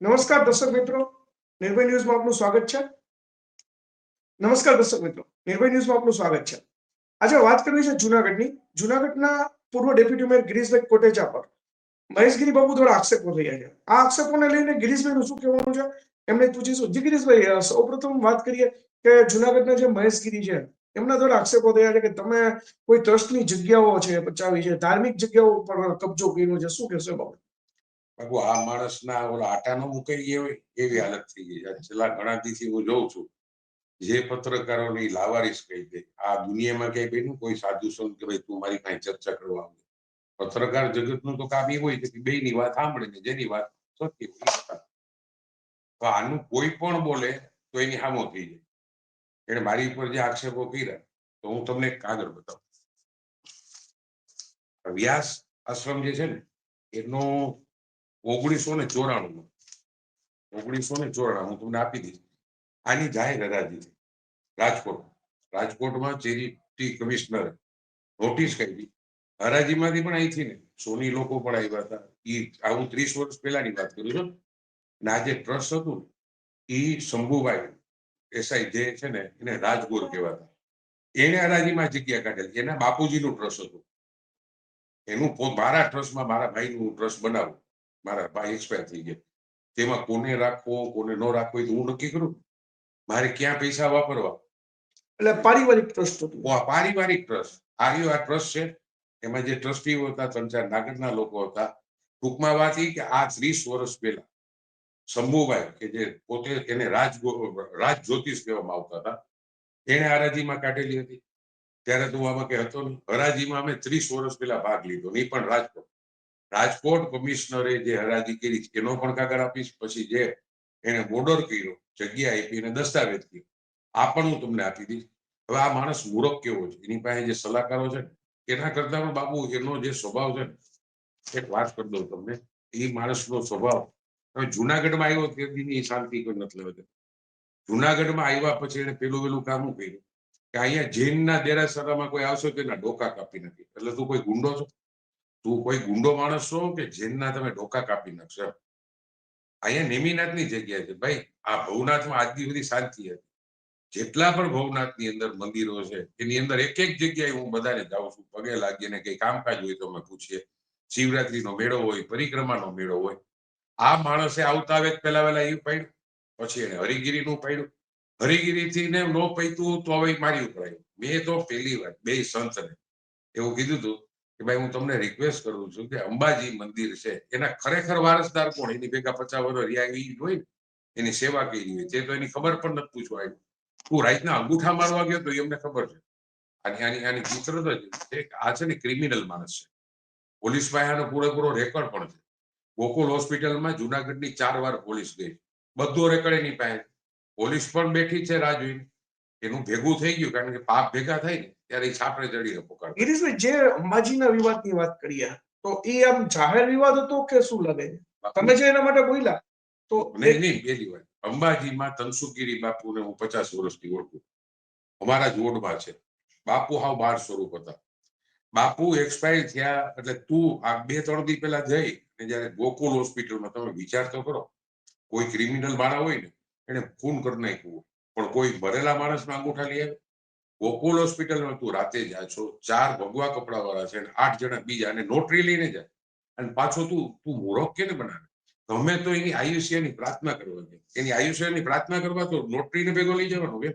નમસ્કાર દર્શક મિત્રો, નિર્ભય ન્યૂઝમાં આપનું સ્વાગત છે. નમસ્કાર દર્શક મિત્રો, નિર્ભય ન્યૂઝમાં આપનું સ્વાગત છે. આજે વાત કરવી છે જૂનાગઢની. જૂનાગઢના પૂર્વ ડેપ્યુટી મેયર ગિરીશભાઈ કોટેચા પર મહેશગીરી બાબુ દ્વારા આક્ષેપો થયા છે. આ આક્ષેપોને લઈને ગિરીશભાઈનું શું કહેવાનું છે એમને પૂછીશું. જી ગિરીશભાઈ, સૌપ્રથમ વાત કરીએ કે જૂનાગઢના જે મહેશગીરી છે એમના દ્વારા આક્ષેપો થયા છે કે તમે કોઈ ટ્રસ્ટની જગ્યાઓ છે બચાવી છે, ધાર્મિક જગ્યાઓ પર કબજો કર્યો છે, શું કહેશો બાબુ? બાબુ આ માણસના ઓલા આટાનો મુકાઈ ગયો હોય એવી હાલત થઈ ગઈ છે. છેલ્લા ઘણા દિવસથી હું જોઉં છું જે પત્રકારોની લાવારીસ કહી દે. આ દુનિયામાં ક્યાંય બેનું કોઈ સાધુ સંત કે ભાઈ તું મારી પાસે ચર્ચા કરવા આવે. પત્રકાર જગતનું તો કામ એ હોય છે કે બેની વાત સાંભળે ને જેની વાત સત્ય હોય. તો આનું કોઈ પણ બોલે તો એની હામો થઈ જાય. એને મારી ઉપર જે આક્ષેપો કર્યા તો હું તમને એક કાગળ બતાવું. વ્યાસ આશ્રમ જે છે ને એનો 1994 હું તમને આપી દઈશ. આની જાહેર હરાજી છે રાજકોટમાં ચેરિટી કમિશનર નોટિસ કરી. હરાજીમાંથી પણ અહીંથી ને સોની લોકો પણ આવ્યા હતા. હું 30 વર્ષ પહેલાની વાત કરું છું. અને આ જે ટ્રસ્ટ હતું એ શંભુભાઈ એસઆઈ જે છે ને એને રાજગોર કહેવાતા. એને હરાજીમાં જગ્યા કાઢેલી. એના બાપુજીનું ટ્રસ્ટ હતું. એનું મારા ટ્રસ્ટમાં મારા ભાઈનું ટ્રસ્ટ બનાવું. મારા ભાઈ એક્સપાયર થઈ ગયા. તેમાં કોને રાખવો કોને ન રાખવો એ હું નક્કી કરું. મારે ક્યાં પૈસા વાપરવા. એટલે પારિવારિક ટ્રસ્ટ હતું. પારિવારિક ટ્રસ્ટ. આ ટ્રસ્ટ છે. એમાં જે ટ્રસ્ટીઓ હતા 3-4 નાગરના લોકો હતા. ટૂંકમાં વાત એ કે આ 30 વર્ષ પહેલા શંભુભાઈ કે જે પોતે એને રાજ જ્યોતિષ કહેવામાં આવતા હતા એને હરાજીમાં કાઢેલી હતી. ત્યારે તો આમાં કઈ હતો નહીં. હરાજીમાં અમે 30 વર્ષ પહેલા ભાગ લીધો. નહીં પણ રાજકોટ કમિશનરે જે હરાજી કરી એનો પણ કાગળ આપીશ. પછી જે એને બોર્ડર કર્યો, જગ્યા આપી અને દસ્તાવેજ કર્યો, આ પણ હું તમને આપી દઈશ. હવે આ માણસ મૂર્ખ કેવો છે એની પાસે જે સલાહકારો છે એના કરતા પણ બાબુ એનો જે સ્વભાવ છે ને એક વાત કરી દઉં તમને. એ માણસનો સ્વભાવ હવે જુનાગઢમાં આવ્યો ત્યારથી શાંતિ કોઈ નથી લેવા. જુનાગઢમાં આવ્યા પછી એને પેલું કામ કર્યું કે અહીંયા જૈનના દેરાસરામાં કોઈ આવશે તો એના ડોકા કાપી નાખી. એટલે તું કોઈ ગુંડો છો? તું કોઈ ગુંડો માણસ છો કે જૈનના તમે ડોકા કાપી નાખશો? અહીંયા નેમિનાથની જગ્યા છે ભાઈ. આ ભવનાથમાં આજ સુધી શાંતિ હતી. જેટલા પણ ભવનાથની અંદર મંદિરો છે એની અંદર એક જગ્યાએ હું બધાને જાઉં છું, પગે લાગીને કઈ કામકાજ હોય તો અમે પૂછીએ. શિવરાત્રીનો મેળો હોય, પરિક્રમાનો મેળો હોય. આ માણસે આવતા આવે પેલા એ પાડ્યું. પછી એને હરિગીરીનું પાડ્યું. હરિગીરીથી ને નો પૈતું તો હવે મારી ઉપર આવ્યું. મેં તો પહેલી વાર બે સંતને એવું કીધું હતું કે ભાઈ હું તમને રિક્વેસ્ટ કરું છું કે અંબાજી મંદિર છે એના ખરેખર વારસદાર કોણ? એની ભેગા 50 વર્ષ રહ્યા હોય એની સેવા કરી હોય તે તો એની ખબર પણ નથી પૂછવા આવ્યું. તું રાતના અંગૂઠા મારવા ગયો તો એમને ખબર છે. આની ચિત્ર તો આ છે ને ક્રિમિનલ માણસ છે. પોલીસ પાસે આનો પૂરેપૂરો રેકોર્ડ પણ છે. ગોકુલ હોસ્પિટલમાં જુનાગઢની 4 વાર પોલીસ ગઈ. બધો રેકોર્ડ એની પાસે. પોલીસ પણ બેઠી છે રાહ જોઈને. એનું ભેગું થઈ ગયું કારણ કે પાપ ભેગા થાય ને ત્યારે એ છાપરે ચડીને પકડ. ગિરીશભાઈ, જે અંબાજીના વિવાદની વાત કરીએ તો એ આમ જાહેર વિવાદ હતો કે શું લાગે છે? તમે જે એના માટે બોલ્યા તો નહીં પહેલી વાર અંબાજીમાં તનસુખગીરી બાપુને હું 50 વર્ષથી ઓળખું. અમારા જોડમાં છે. બાપુ હાવ 12 સ્વરૂપ હતા. બાપુ એક્સપાયર થયા એટલે તું આ 2-3 દી પહેલા જઈ અને જયારે ગોકુલ હોસ્પિટલમાં તમે વિચાર તો કરો. કોઈ ક્રિમિનલ માણા હોય ને એને ખૂન કરી નાખ્યું પણ કોઈ ભરેલા માણસના અંગૂઠા લઈ આવે. ગોકુલ હોસ્પિટલમાં તું રાતે જા છો, 4 ભગવા કપડા વાળા છે અને 8 જણા બીજા અને નોટરી લઈને જાય અને પાછો તું મૂર્ખ કેને બનાવે? ગમે તો એની આયુષ્યની પ્રાર્થના કરવા દે. એની આયુષ્યની પ્રાર્થના કરવા તો નોટરીને ભેગો લઈ જવાનો કે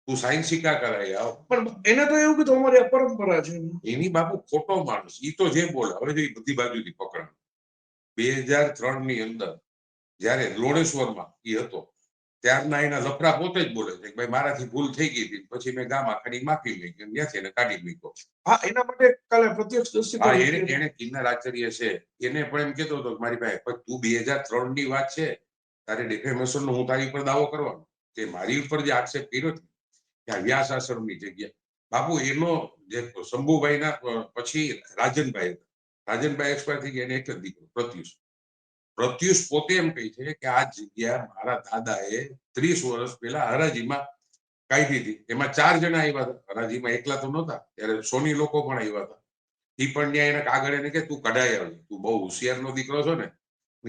તું સાયન્સ શીખા કરાય આવ. પણ એને તો એવું કીધું અમારી પરંપરા છે. એની બાપુ ખોટો માણસ. ઈ તો જે બોલે હવે જો બધી બાજુથી પકડાય. 2003 ની અંદર જયારે લોણેશ્વરમાં ઈ હતો ત્યારના એના લફરા પોતે જ બોલે છે કે ભાઈ મારાથી ભૂલ થઈ ગઈ હતી. પછી મેં ગામ આખાની માફી લઈ ત્યાંથી એને કાઢી મૂક્યો. હા, એના માટે કાલે પ્રત્યક્ષ એને કિન્નર આચાર્ય છે એને પણ એમ કહેતો હતો કે મારી પાસે તું 2003 ની વાત છે તારે ડિફેમેશન નો હું તારી ઉપર દાવો કરવાનો કે મારી ઉપર જે આક્ષેપ કર્યો કે આ વ્યાસ આશ્રમની જગ્યા. બાપુ એનો જે શંભુભાઈના પછી રાજનભાઈ એક્સપાયર થઈ ગયા એને એક જ દીકરો પ્રત્યુષ પોતે એમ કહે છે કે આ જગ્યા મારા દાદાએ 30 વર્ષ પહેલા હરાજીમાં કાઢી હતી. એમાં 4 જણા આવ્યા હતા. હરાજીમાં એકલા તો નહોતા. ત્યારે સોની લોકો પણ આવ્યા હતા. એ પણ ત્યાં એને કાગળ એને કે તું કઢાઈ આવજે, તું બહુ હોશિયારનો દીકરો છો ને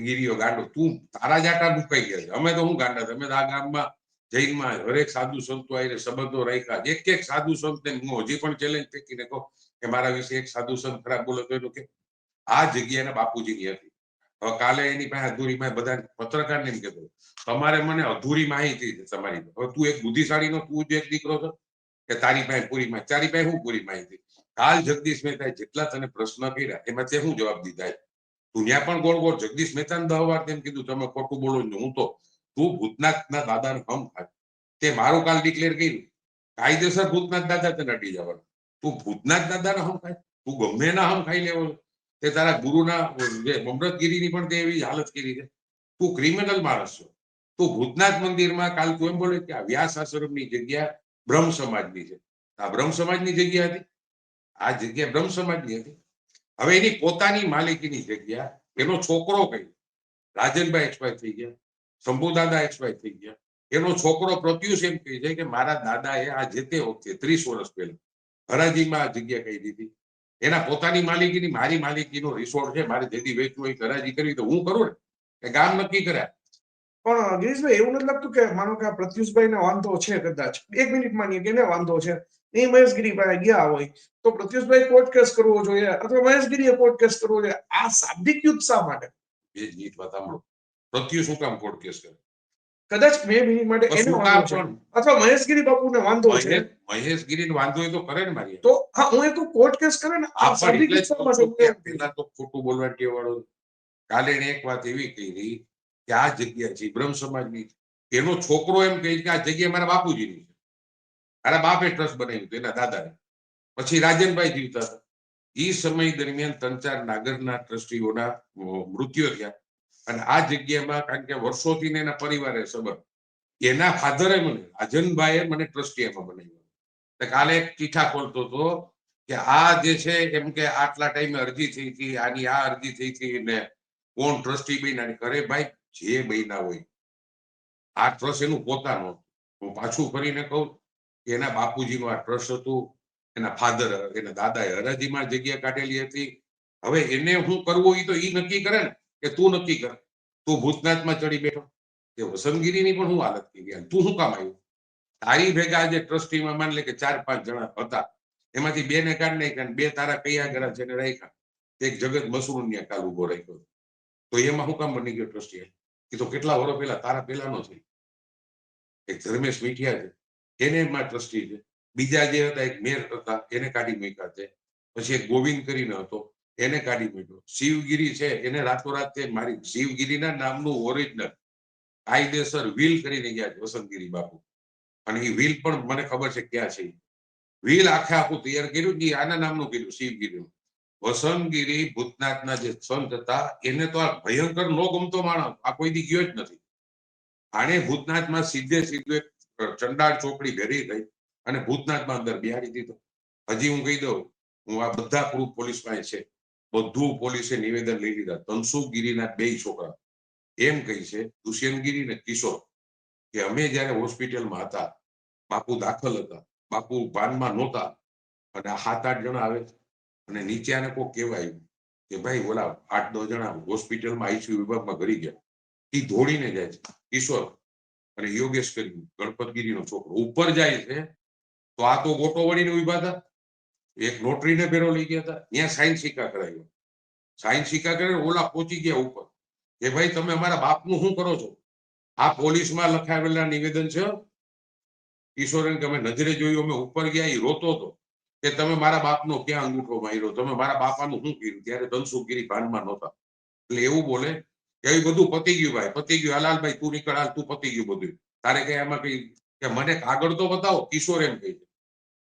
ગીરીઓ ગાંડો તું તારા જાટા મુકાઈ ગયા છે. અમે તો હું ગાંડા હતા. અમે તો આ ગામમાં જૈનમાં હરેક સાધુ સંતો આવીને સંબંધો રાખ્યા. એક સાધુ સંતને હું હજી પણ ચેલેન્જ ફેંકીને કહું કે મારા વિશે એક સાધુ સંત ખરાબ બોલો તો એનું કે આ જગ્યાના બાપુજીની હતી. હવે કાલે એની પાસે અધૂરી માહિતી બધા પત્રકારને એમ કહેતો તમારે મને અધૂરી માહિતી છે તમારી. હવે તું એક બુદ્ધિશાળી નો તું જ એક દીકરો છો કે તારી પાસે પૂરી માહિતી. તારી પાસે શું પૂરી માહિતી? કાલ જગદીશ મહેતાએ જેટલા તને પ્રશ્ન કર્યા એમાં તે શું જવાબ દીધા? તું ત્યાં પણ ગોળ ગોળ જગદીશ મહેતાને 10 વાર તેમ કીધું તમે ખોટું બોલો છો. હું તો તું ભૂતનાથના દાદાને હમ થાય તે મારું કાલ ડિક્લેર કર્યું કાયદેસર ભૂતનાથ દાદા તને અડી જવાનું. તું ભૂતનાથ દાદાને હમ ખાય, તું ગમે ના હમ ખાઈ લેવો. તે તારા ગુરુના જે મમૃતગીરીની પણ તે એવી હાલત કરી છે. તું ક્રિમિનલ માણસ છો. તું ભૂતનાથ મંદિરમાં કાલ તું એમ બોલે કે આ વ્યાસ આશ્રમની જગ્યા બ્રહ્મ સમાજની છે. આ બ્રહ્મ સમાજની જગ્યા હતી. આ જગ્યા બ્રહ્મ સમાજની હતી. હવે એની પોતાની માલિકીની જગ્યા એનો છોકરો કઈ રાજનભાઈ એક્સપાયર થઈ ગયા, શંભુ દાદા એક્સપાયર થઈ ગયા. એનો છોકરો પ્રત્યુષ એમ કહે છે કે મારા દાદાએ આ જે તે વખતે 30 વર્ષ પહેલા હરાજીમાં આ જગ્યા કહી દીધી. એના પોતાની માલિકીની મારી માલિકીનો રિસોર્ટ છે. મારે જેથી વેચવું હોય હરાજી કરવી તો હું કરું ને કે ગામ નક્કી કર્યા. પણ ગિરીશભાઈ એવું નથી લાગતું કે માનો કે આ પ્રત્યુષભાઈને વાંધો છે કદાચ 1 મિનિટ માનીએ કે એને વાંધો છે એ મહેશગીરી પાસે ગયા હોય તો પ્રત્યુષભાઈ કોર્ટ કેસ કરવો જોઈએ અથવા મહેશગીરીએ કોર્ટ કેસ કરવો જોઈએ. આ શાબ્દિક યુદ્ધ શા માટે? એ જ નીત વાત સાંભળો. પ્રત્યુષ શું કામ કોર્ટ કેસ કરે? કદાચ 2 મિનિટ માટે એને શું વાંધો કામ છે પણ અથવા મહેશગીરી બાપુને વાંધો છે મહેશગીરીને વાંધો હોય તો કરે ને મારી. તો હા હું એ તો કોર્ટ કેસ કરે ને આ આ પણ શાબ્દિક એટલે જ યુદ્ધ શા કહું છું માટે? કે પેલા તો ખોટું બોલવા ટેવાળો. કાલે એને એક વાત એવી કરી કે આ જગ્યા છે બ્રહ્મ સમાજની. એનો છોકરો એમ કહે કે આ જગ્યા મારા બાપુજીની છે. મારા બાપે ટ્રસ્ટ બનાવ્યું હતું એના દાદાએ. પછી રાજનભાઈ જીવતા હતા. એ સમય દરમિયાન 3-4 નાગરના ટ્રસ્ટીઓના મૃત્યુ થયા અને આ જગ્યામાં કારણ કે વર્ષોથી એના પરિવારે સંબંધ એના ફાધરે મને રાજનભાઈએ મને ટ્રસ્ટી એમાં બનાવ્યો. કાલે એક ચીઠા ખોલતો હતો કે આ જે છે એમ કે આટલા ટાઈમે અરજી થઈ હતી આની આ અરજી થઈ હતી ને કોણ ટ્રસ્ટી બન્યા. અરે ભાઈ જે બન્યા હોય આ ટ્રસ્ટ એનું પોતાનું. હું પાછું ફરીને કહું કે એના બાપુજીનું આ ટ્રસ્ટ હતું. એના ફાધર એના દાદાએ હરાજીમાં જગ્યા કાઢેલી હતી. હવે એને શું કરવું એ તો એ નક્કી કરે ને કે તું નક્કી કર. તું ભૂતનાથમાં ચડી બેઠો કે વસંતગીરીની પણ હું હાલત થઈ ગયા તું શું કામ આવ્યું? તારી ભેગા આજે ટ્રસ્ટીમાં માન લે કે 4-5 જણા હતા. એમાંથી 2 ને કાઢ નાખ્યા 2 તારા કયા ગરા છે રાખ્યા. એક જગત મસરૂન ને કાલ ઉભો રાખ્યો. તો એમાં શું કામ બની ગયો ટ્રસ્ટી? એ તો કેટલા વર્ષ પહેલા તારા પહેલાનો છે. એક ધર્મેશ મીઠિયા છે એને એમાં ટ્રસ્ટી છે. બીજા જે હતા એક મેર હતા એને કાઢી મૂક્યા છે. પછી એક ગોવિંદ કરીને હતો એને કાઢી મૂક્યો. શિવગીરી છે એને રાતોરાત મારી શિવગીરીના નામનું ઓરિજિનલ કાયદેસર વિલ કરીને ગયા છે વસંતગીરી બાપુ. અને એ વિલ પણ મને ખબર છે ક્યાં છે. વિલ આખું તૈયાર કર્યું કે આના નામનું કર્યું શિવગીરીનું. વસંતગીરી ભૂતનાથના જે સંત હતા એને તો આ ભયંકર નો ગમતો માણસ આ કોઈ દી ગયો જ નથી. આને ભૂતનાથમાં સીધે સીધું એક ચંડાળ ચોકડી ભેરી થઈ અને ભૂતનાથમાં અંદર બિહારી દીધો. હજી હું કહી દઉં હું આ બધા પ્રૂફ પોલીસ પાસે છે. બધું પોલીસે નિવેદન લઈ લીધા. તનસુખગીરીના 2 છોકરા એમ કહી છે દુષ્યંતગીરી ને કિશોર કે અમે જયારે હોસ્પિટલમાં હતા બાપુ દાખલ હતા બાપુ ભાનમાં નહોતા અને 7-8 જણા આવે અને નીચે આને કોઈ કહેવાય કે ભાઈ ઓલા 8-10 જણા હોસ્પિટલમાં આઈસીયુ વિભાગમાં ઘરી ગયા. એ દોડીને જાય છે કિશોર અને યોગેશ કરી ગણપતગીરીનો છોકરો ઉપર જાય છે તો આ તો ગોટો વળીને ઉભા હતા. એક નોટરીને ભેરો લઈ ગયા હતા ત્યાં સાઈન સિક્કા કરાવ્યો. સાઈન સિક્કા કરીને ઓલા પહોંચી ગયા ઉપર કે ભાઈ તમે અમારા બાપનું શું કરો છો? આ પોલીસમાં લખાવેલા નિવેદન છે. કિશોરને કે અમે નજરે જોયું અમે ઉપર ગયા એ રોતો હતો કે તમે મારા બાપનો ક્યાં અંગૂઠો માર્યો તમે મારા બાપાનું શું કર્યું? ત્યારે ધનસુખગીરી ભાનમાં નહોતા. એટલે એવું બોલે કે એ બધું પતી ગયું ભાઈ પતી ગયું. હલાલભાઈ તું નીકળ હાલ તું પતી ગયું બધું. તારે કઈ આમાં કઈ કે મને કાગળ તો બતાવો. કિશોર એમ કહે છે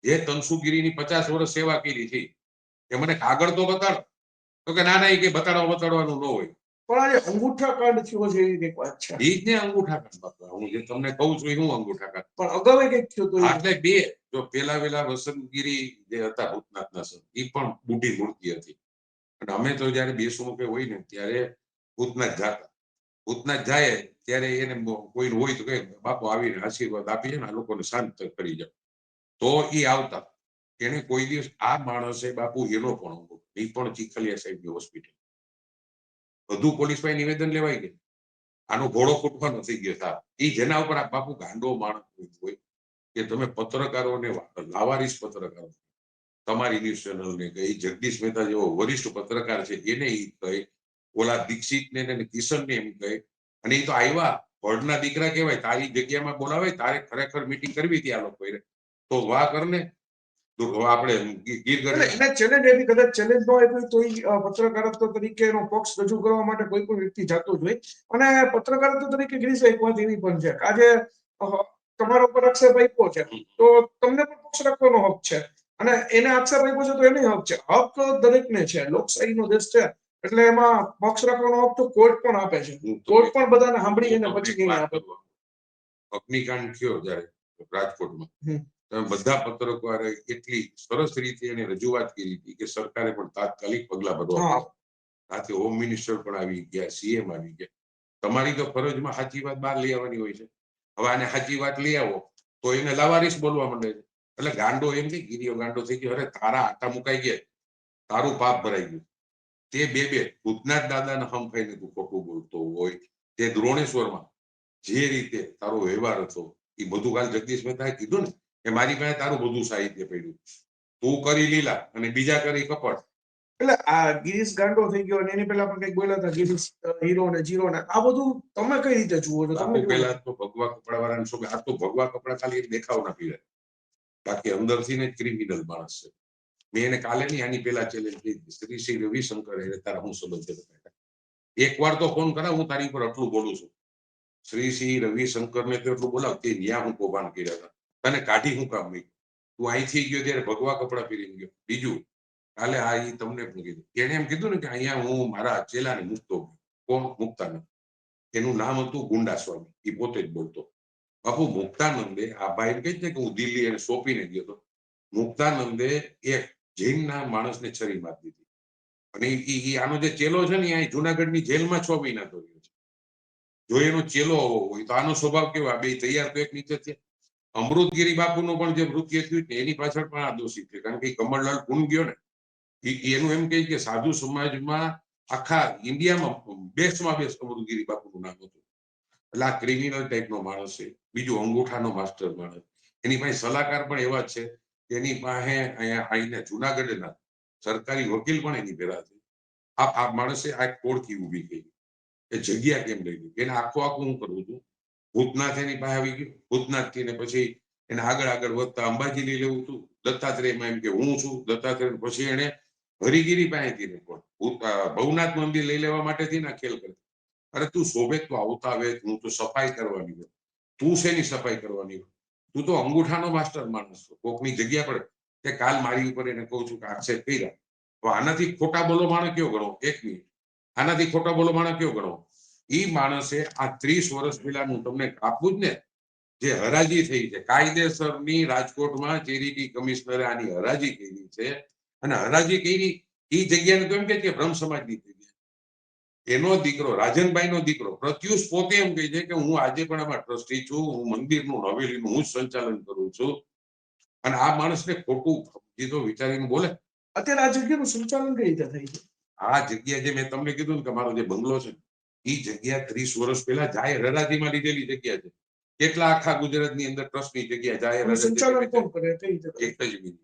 જે તનસુખગીરીની 50 વર્ષ સેવા કરી છે કે મને કાગળ તો બતાડો. તો કે ના ના એ કે બતાડવાનું ન હોય. પણ આજે અંગૂઠા કાંડ થયો છે એવી કંઈક વાત છે. એ જ ને અંગૂઠા કાંડ બાપા. હું જે તમને કહું છું એ હું અંગૂઠા કાંડ. પણ અગાઉ કંઈક થયું હતું એટલે 2 જો પેલા વસંતગીરી જે હતા ભૂતનાથના સંત એ પણ બુઢી મૂર્તિ હતી. અને અમે તો જયારે બેસવું કે હોય ને ત્યારે ભૂતનાથ જાતા. ભૂતનાથ જાય ત્યારે એને કોઈ હોય તો કે બાપુ આવીને આશીર્વાદ આપી છે ને આ લોકોને શાંત કરી જાવ તો એ આવતા. એને કોઈ દિવસ આ માણસે બાપુ એનો પણ એ પણ ચીખલિયા સાહેબની હોસ્પિટલ બધું પોલીસ પાસે નિવેદન લેવાય કે આનો ઘોડો ફૂટવાનો થઈ ગયો સાહેબ. એ જેના ઉપર આ બાપુ ગાંડો માણસ હોય કે તમે પત્રકારોને લાવારીસ પત્રકારો તમારી ન્યૂઝ ચેનલને કહે, જગદીશ મહેતા જેવો વરિષ્ઠ પત્રકાર છે એને એ કહે, ઓલા દીક્ષિતને ને કિશનને એમ કહે, અને એ તો આવ્યા ભડના દીકરા કહેવાય, તારી જગ્યામાં બોલાવે, તારે ખરેખર મીટિંગ કરવી હતી આ લોકોએ તો વાહ કરને. તો આપણે ગીર એટલે એને ચેલેન્જ એવી કદાચ ચેલેન્જ ન આપી તો પત્રકારત્વ તરીકે એનો પક્ષ રજૂ કરવા માટે કોઈ પણ વ્યક્તિ જતો જ હોય. અને પત્રકારત્વ તરીકે ગિરીશભાઈ એક વાત એવી પણ છે કે આજે તમારા ઉપર આક્ષેપ આપ્યો છે તો તમને પણ પક્ષ રાખવાનો હક છે, અને એને આક્ષેપ આપ્યો છે તો એને હક છે. હક દરેકને છે, લોકશાહીનો દેશ છે, એટલે એમાં પક્ષ રાખવાનો હક તો કોર્ટ પણ આપે છે. કોર્ટ પણ બધાને સાંભળી અને પછી નિર્ણય આપે. અગ્નિકાંડ થયો જયારે રાજકોટમાં, તમે બધા પત્રકારે એટલી સરસ રીતે એને રજૂઆત કરી હતી કે સરકારે પણ તાત્કાલિક પગલા ભરવા. સાથે હોમ મિનિસ્ટર પણ આવી ગયા, સીએમ આવી ગયા. તમારી તો ફરજમાં સાચી વાત બહાર લઈ આવવાની હોય છે. હવે આને સાચી વાત લઈ આવો તો એને લાવારીસ બોલવા માંડે છે. એટલે ગાંડો એમ કે ગીરીઓ ગાંડો થઈ ગયો, અરે તારા આટા મુકાઈ ગયા, તારું પાપ ભરાઈ ગયું. તે બે ભૂતનાથ દાદાના હમ ખાઈને તું ખોટું બોલતો હોય, તે દ્રોણેશ્વરમાં જે રીતે તારો વ્યવહાર હતો એ બધું કાલ જગદીશ મહેતાએ કીધું ને કે મારી પાસે તારું બધું સાહિત્ય પડ્યું, તું કરી લીલા અને બીજા કરી કપટ. એટલે આ ગિરીશ ગાંડો થઈ ગયો અને એની પહેલા પણ કંઈક બોલ્યા હતા ગિરીશ હીરો ને જીરો ને, આ બધું તમે કઈ રીતે જુઓ છો? તમે પહેલા તો ભગવા કપડા વાળાને શું, આ તો ભગવા કપડા ખાલી એક દેખાવના પીવે, બાકી અંદરથી ને ક્રિમિનલ માણસ છે. મેં એને કાલે નહીં આની પહેલા ચેલેન્જ કરી, શ્રી રવિશંકર એને તારા હું સંબંધ છે, એકવાર તો ફોન કરા, હું તારી ઉપર આટલું બોલું છું. શ્રી રવિશંકરને તો એટલું બોલાવ, તે ન્યા હું કૌભાંડ કર્યા હતા, તને કાઢી હું કામ નહીં, તું અહીંથી ગયો ત્યારે ભગવા કપડા પહેરીને ગયો. બીજું કાલે આ ઈ તમને પણ કીધું, એને એમ કીધું ને કે અહીંયા હું મારા ચેલાને મૂકતો, કોણ મુક્તાનંદ, એનું નામ હતું ગુંડા સ્વામી, એ પોતે જ બોલતો. બાપુ મુક્તાનંદે આ ભાઈ કહે છે કે હું દિલ્હી એને સોંપીને ગયો હતો. મુક્તાનંદે એક જૈનના માણસને છરી મારી દીધી, અને આનો જે ચેલો છે ને અહીં જુનાગઢની જેલમાં 6 મહિના તો રહ્યો છે. જો એનો ચેલો હોય તો આનો સ્વભાવ કેવો, આ બે તૈયાર તો એક નીચે છે. અમૃતગીરી બાપુનું પણ જે મૃત્યુ થયું ને એની પાછળ પણ આ દોષિત છે, કારણ કે કમળલાલ કુંડ ગયો ને એનું એમ કહે કે સાધુ સમાજમાં આખા ઇન્ડિયામાં બેસ્ટમાં બેસ્ટ અમૃતગીરી બાપુનું નામ હતું. એટલે આ ક્રિમિનલ ટાઈપનો માણસ છે. બીજું અંગૂઠાનો માસ્ટર માણસ, એની પાસે સલાહકાર પણ એવા જ છે. એની પાસે અહીંયા આવીને જુનાગઢના સરકારી વકીલ પણ એની ભેગા છે. આ માણસે આ કોડથી ઊભી કરી એ જગ્યા કેમ લઈ ગઈ, એને આખું હું કરું છું. ભૂતનાથ એની પાસે આવી ગયું, ભૂતનાથ થી ને પછી એને આગળ વધતા અંબાજી લઈ લેવું હતું. દત્તાત્રેયમાં એમ કે હું છું દત્તાત્રેય, પછી એને હરિગીરી પાસેથી ને ભવનાથ મંદિર લઈ લેવા માટેથી ના ખેલ કરે. અરે તું શોભે તો આવતા આવે, હું તો સફાઈ કરવાની હોય, તું શેની સફાઈ કરવાની હોય? તું તો અંગૂઠાનો માસ્ટર માણસ છો. કોકની જગ્યા પર તે કાલ મારી ઉપર એને કહું છું કે આક્ષેપ કર્યા, તો આનાથી ખોટા બોલો માણસ કયો ગણો? એક મિનિટ, આનાથી ખોટા બોલો માણસ કયો ગણો? ઈ માણસે આ 30 વર્ષ પહેલાનું તમને આપવું જ ને, જે હરાજી થઈ છે કાયદેસરની, રાજકોટમાં ચેરિટી કમિશનરે આની હરાજી કરી છે, અને હરાજી કરી એ જગ્યાને તો એમ કે બ્રહ્મ સમાજની થઈ છે. એનો દીકરો રાજનભાઈનો દીકરો પ્રત્યુષ પોતે એમ કહે છે કે હું આજે પણ આમાં ટ્રસ્ટી છું, હું મંદિરનું હવેલીનું હું સંચાલન કરું છું. અને આ માણસને ખોટું કીધું વિચારીને બોલે. અત્યારે આ જગ્યાનું સંચાલન કઈ રીતે થાય છે? આ જગ્યા જે મેં તમને કીધું ને કે મારો જે બંગલો છે, એ જગ્યા 30 વર્ષ પહેલા જાહેર હરાજીમાં લીધેલી જગ્યા છે. કેટલા આખા ગુજરાતની અંદર ટ્રસ્ટની જગ્યા જાહેર સંચાલન કોણ કરે? કઈ રીતે? એક જ મિનિટ,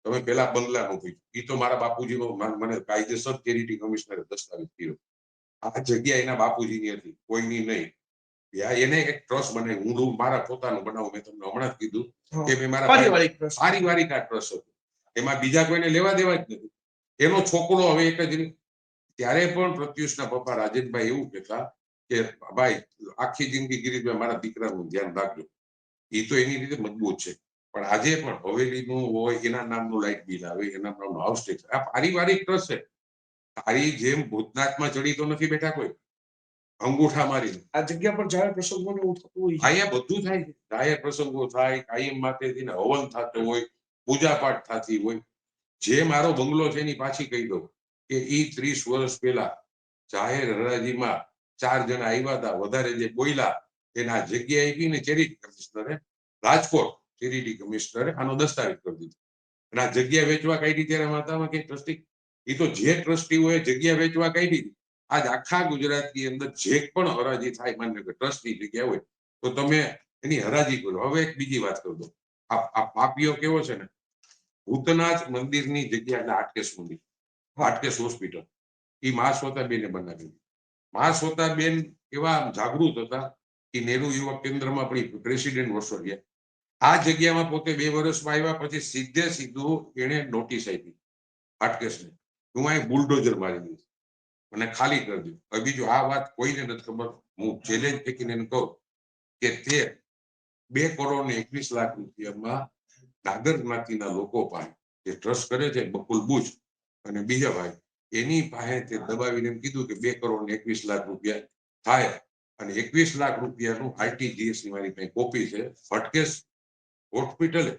તમે પેલા બંગલાનું કહ્યું, એ તો મારા બાપુજીનો મને કાયદેસર ચેરિટી કમિશનરે દસ્તાવેજ કર્યો. આ જગ્યા એના બાપુજીની હતી, કોઈની નહીં. એને એક ટ્રસ્ટ બનાવી, હું મારા પોતાનું બનાવું. મેં તમને હમણાં જ કીધું કે મેં મારા પારિવારિક આ ટ્રસ્ટ હતો, એમાં બીજા કોઈને લેવા દેવા જ નથી. એનો છોકરો હવે એક જ, ત્યારે પણ પ્રત્યુષના પપ્પા રાજેશભાઈ એવું કહેતા કે ભાઈ આખી જિંદગી ગિરીશભાઈ મારા દીકરાનું ધ્યાન રાખજો, એ તો એની રીતે મજબૂત છે. પણ આજે પણ હવેલીનું હોય, એના નામનું લાઇટ બિલ આવે, એના નામનું હાઉસ ટેક્સ, આ પારિવારિક ટ્રસ્ટ છે. તારી જેમ ભૂતનાથમાં ચડી તો નથી બેઠા કોઈ અંગૂઠા મારીને. આ જગ્યા પર જાહેર પ્રસંગોને એવું થતું હોય, અહીંયા બધું થાય છે. જાહેર પ્રસંગો થાય, કાયમ માટેથી હવન થતો હોય, પૂજા પાઠ થતી હોય. જે મારો બંગલો છે એની પાછી કહી દઉં કે ઈ 30 વર્ષ પહેલા જાહેર હરાજીમાં 4 જણા આવ્યા હતા, વધારે જે બોયલા એના જગ્યા આપી ને ચેરિટી કમિશનરે, રાજકોટ ચેરિટી કમિશનરે આનો દસ્તાવેજ કરી દીધો. અને આ જગ્યા વેચવા કાઢી ત્યારે માતામાં કે ટ્રસ્ટી, એ તો જે ટ્રસ્ટી હોય જગ્યા વેચવા કાઢી આજ આખા ગુજરાતની અંદર જે પણ હરાજી થાય, માની લો કે ટ્રસ્ટની જગ્યા હોય તો તમે એની હરાજી કરો. હવે એક બીજી વાત કરી દો, આ પાપીઓ કેવો છે ને, ભૂતનાથ મંદિરની જગ્યા એટલે હાટકેશ મંદિર, હાટકેશ હોસ્પિટલ, એ મા શ્વેતાબેને બનાવી. મા શ્વેતાબેન એવા જાગૃત હતા કે નેહરુ યુવક કેન્દ્રમાં પણ પ્રેસિડેન્ટ વર્ષો રહ્યા. આ જગ્યામાં પોતે 2 વર્ષમાં આવ્યા પછી સીધે સીધું એને નોટિસ આપી હાટકેશને, હું અહીં બુલડોઝર મારી દઈશ અને ખાલી કરી દઉં. હવે બીજું આ વાત કોઈને નથી ખબર, હું ચેલેન્જ ફેંકીને એને કહું કે તે 2 કરોડ ને 21 લાખ રૂપિયામાં નાગર જ્ઞાતિના લોકો પાસે જે ટ્રસ્ટ કરે છે, બકુલ બુચ અને બીજા ભાઈ, એની પાસે તે દબાવીને એમ કીધું કે 2 કરોડ ને 21 લાખ રૂપિયા થાય અને 21 લાખ રૂપિયાનું આરટીજીએસ ની મારી પાસે કોપી છે. હટકેશ હોસ્પિટલે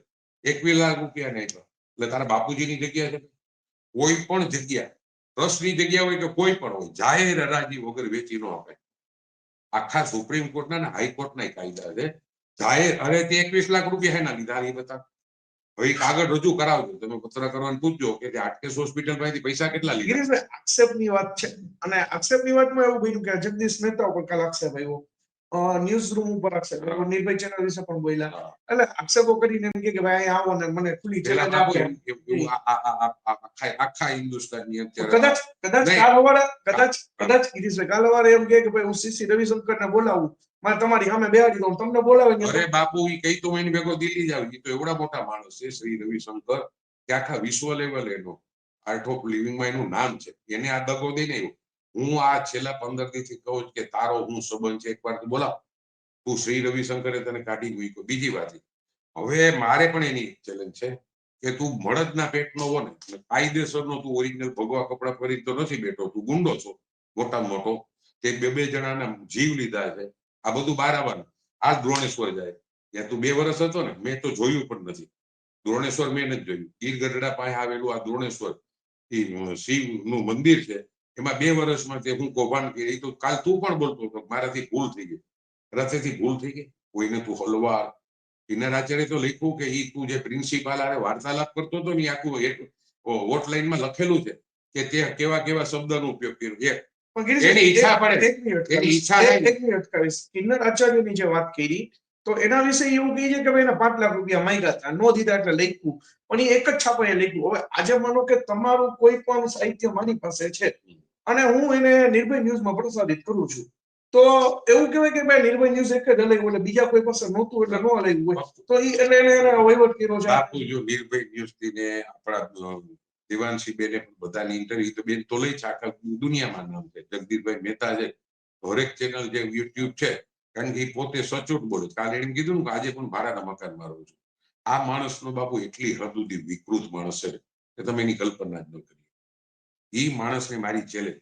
21 લાખ રૂપિયા નહીં એટલે તારા બાપુજીની જગ્યા છે. કોઈ પણ જગ્યા ટ્રસ્ટની જગ્યા હોય કે કોઈ પણ હોય, જાહેર હરાજી વગર વેચી ન અપાય. આખા સુપ્રીમ કોર્ટના ને હાઈકોર્ટના કાયદા છે. જાહેર, અરે તે 21 લાખ રૂપિયા હેના લીધા એ બતા, હવે કાગળ રજૂ કરાવજો, તમે પત્રકારોને પૂછજો કે હાટકેશ હોસ્પિટલ પાસેથી પૈસા કેટલા લીધા. ગિરીશભાઈ, આક્ષેપની વાત છે અને આક્ષેપની વાતમાં એવું બન્યું કે જગદીશ મહેતા ઉપર કાલ આક્ષેપ આવ્યો, ન્યૂઝ રૂમ ઉપર આક્ષેપ આવ્યો, નિર્ભય ચેનલ વિશે પણ બોલ્યા. એટલે આક્ષેપો કરીને એમ કે ભાઈ આવો ને મને ખુલ્લી ચેલેન્જ આપો. આખા હિન્દુસ્તાનની કદાચ કદાચ કાલ સવારે કદાચ ગિરીશભાઈ કાલ સવારે એમ કે ભાઈ હું સીસી રવિશંકરને બોલાવું, મારે તમારી સામે બેહાડી દઉં, તમને બોલાવે. અરે બાપુ, એ કઈ તો એની ભેગો દિલ્હી જાવ, એ તો એવડા મોટા માણસ છે શ્રી રવિશંકર કે આખા વિશ્વ લેવલે એનો આર્ટ ઓફ લિવિંગમાં એનું નામ છે. એને આ દગો દઈને આવ્યો. હું આ છેલ્લા 15 દીથી કહું કે તારો હું સંબંધ છે, એકવાર તું બોલાવ. તું શ્રી રવિશંકરે તને કાઢી મૂક્યો. બીજી વાત, હવે મારે પણ એની ચેલેન્જ છે કે તું મળદના પેટનો હો ને, કાયદેસરનો તું ઓરિજિનલ ભગવા કપડા પહેરી તો નથી બેઠો, તું ગુંડો છો મોટામાં મોટો, તે 2 જણાના જીવ લીધા છે. આ બધું બહાર આવવાનું. આ દ્રોણેશ્વર જાય ત્યાં તું 2 વર્ષ હતો ને, મેં તો જોયું પણ નથી. દ્રોણેશ્વર મેં નથી જોયું. ગીર ગઢડા પાસે આવેલું આ દ્રોણેશ્વર શિવ નું મંદિર છે, એમાં 2 વર્ષમાં તે હું કૌભાંડ કરી. તો કાલ તું પણ બોલતો હતો મારાથી ભૂલ થઈ ગઈ, રથેથી ભૂલ થઈ ગઈ. કોઈને તું હલવા કિન્નર આચાર્ય તો લખ્યું કે ઈ તું જે પ્રિન્સિપાલ આરે વાર્તાલાપ કરતો હતો ને, આખું વોટ લાઈનમાં લખેલું છે કે તે કેવા કેવા શબ્દનો ઉપયોગ કર્યો. એની ઈચ્છા પડે, એની ઈચ્છા થાય. કિન્નર આચાર્યની જે વાત કરી તો એના વિશે એવું કહે છે કે ભાઈ 5 લાખ રૂપિયા માંગ્યા હતા, નો દીધા એટલે લખ્યું, પણ એ એક જ છાપાએ લખ્યું. હવે આજે માનો કે તમારું કોઈ પણ સાહિત્ય મારી પાસે છે અને હું એને નિર્ભય ન્યૂઝમાં પ્રસારિત કરું છું, તો એવું કહેવાય કે ભાઈ નિર્ભય ન્યૂઝ એક જ હલાવ્યું એટલે બીજા કોઈ પાસે નહોતું એટલે નો હલાવ્યું હોય, તો એટલે એને વહીવટ કર્યો છે. બાપુ, જો નિર્ભય ન્યૂઝ થી ને આપણા દેવાંશી બેને બધાની ઇન્ટરવ્યુ તો બેન તો લઈ છે, આખા દુનિયામાં નામ છે. જગદીશભાઈ મહેતા છે, હરેક ચેનલ જે યુટ્યુબ છે, કારણ કે એ પોતે સચોટ બોલે. કાલે એને કીધું કે આજે પણ ભાડાના મકાનમાં રહું છું. આ માણસનો બાપુ એટલી હદ સુધી વિકૃત માણસ છે કે તમે એની કલ્પના જ ન કરી. એ માણસને મારી ચેલેન્જ,